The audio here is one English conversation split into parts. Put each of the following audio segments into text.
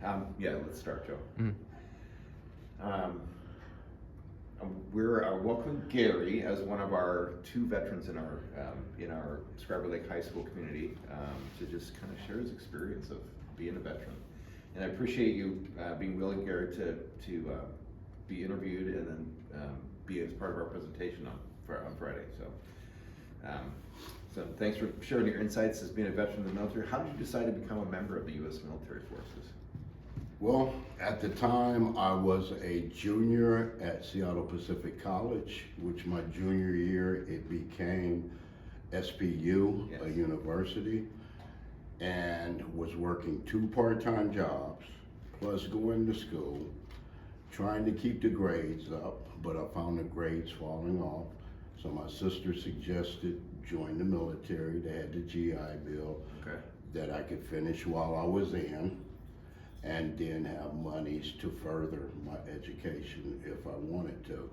Yeah, let's start, Joe. Mhm. Um, we're welcoming Gary as one of our two veterans in our Scriber Lake High School community to just kind of share his experience of being a veteran. And I appreciate you being willing, Gary, to be interviewed and then be as part of our presentation on Friday. So thanks for sharing your insights as being a veteran of the military. How did you decide to become a member of the U.S. military forces? Well, at the time, I was a junior at Seattle Pacific College, which my junior year, it became SPU, Yes. a university, and was working 2 part-time jobs, plus going to school, trying to keep the grades up, but I found the grades falling off. So my sister suggested join the military. They had the GI Bill Okay. that I could finish while I was in, and then have monies to further my education if I wanted to.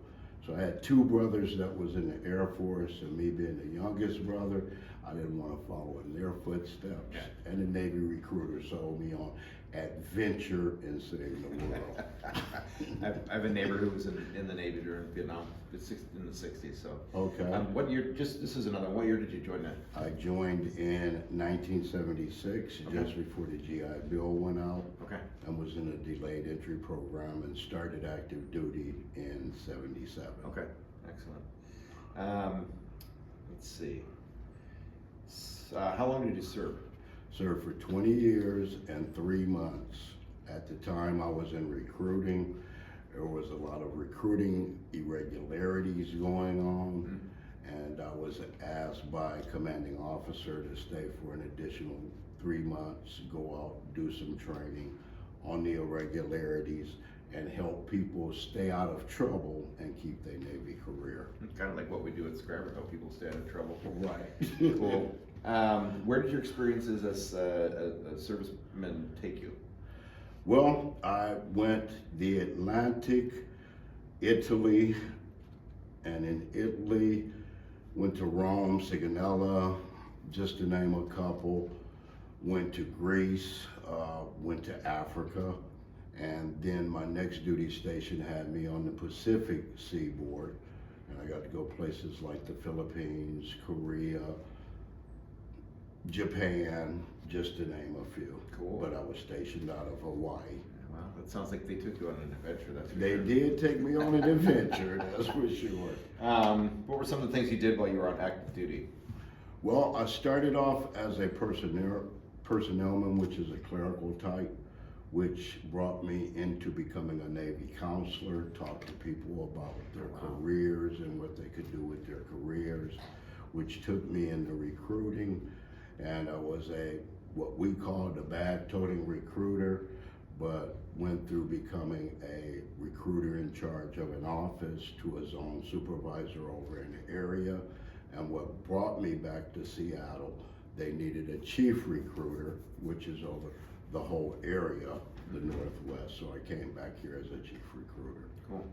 So I had 2 brothers that was in the Air Force, and me being the youngest brother, I didn't want to follow in their footsteps. Yeah. And the Navy recruiter sold me on adventure in saving the world. I have a neighbor who was in the Navy during Vietnam in the 60s. So, Okay. what year? This is another. What year did you join that? I joined in 1976, Okay. just before the GI Bill went out, Okay. and was in a delayed entry program and started active duty in 77. Okay. Excellent. Let's see. How long did you serve? Served for 20 years and 3 months. At the time I was in recruiting, there was a lot of recruiting irregularities going on, and I was asked by commanding officer to stay for an additional 3 months, go out, do some training on the irregularities, and help people stay out of trouble and keep their Navy career. Kind of like what we do at Scriber, help people stay out of trouble. Right. Cool. Where did your experiences as a serviceman take you? Well, I went the Atlantic, Italy, and in Italy, went to Rome, Sigonella, just to name a couple. Went to Greece, went to Africa, and then my next duty station had me on the Pacific seaboard, and I got to go places like the Philippines, Korea, Japan, just to name a few. Cool. But I was stationed out of Hawaii. Wow, that sounds like they took you on an adventure. That's for They sure. did take me on an adventure, that's for sure. What were some of the things you did while you were on active duty? Well, I started off as a personnelman, which is a clerical type, which brought me into becoming a Navy counselor, talked to people about their careers and what they could do with their careers, which took me into recruiting, and I was what we called a bag-toting recruiter, but went through becoming a recruiter in charge of an office to a zone supervisor over in the area. And what brought me back to Seattle, they needed a chief recruiter, which is over the whole area, the Northwest. So I came back here as a chief recruiter. Cool.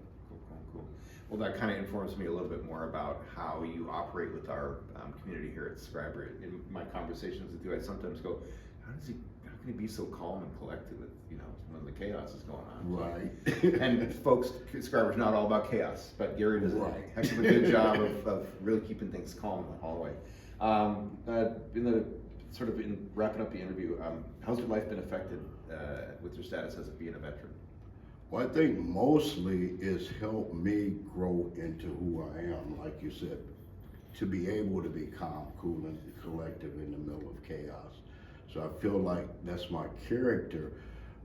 Well, that kind of informs me a little bit more about how you operate with our community here at Scriber. In my conversations with you, I sometimes go, how can he be so calm and collected with, when the chaos is going on? Right. And folks, Scriber's not all about chaos, but Gary does a heck of a good job of really keeping things calm in the hallway. In wrapping up the interview, how's your life been affected with your status as being a veteran? Well, I think mostly it's helped me grow into who I am, like you said, to be able to be calm, cool, and collective in the middle of chaos. So I feel like that's my character,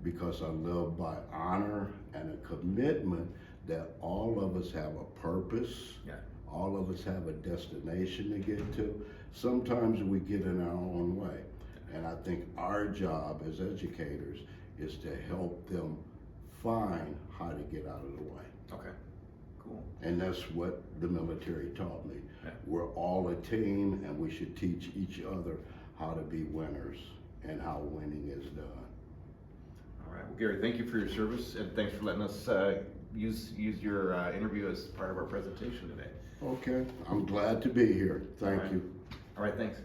because I live by honor and a commitment that all of us have a purpose. Yeah. All of us have a destination to get to. Sometimes we get in our own way. And I think our job as educators is to help them find how to get out of the way. Okay, cool. And that's what the military taught me. Yeah. We're all a team, and we should teach each other how to be winners and how winning is done. All right, well, Gary, thank you for your service, and thanks for letting us use your interview as part of our presentation today. Okay, I'm glad to be here. Thank you. All right, thanks.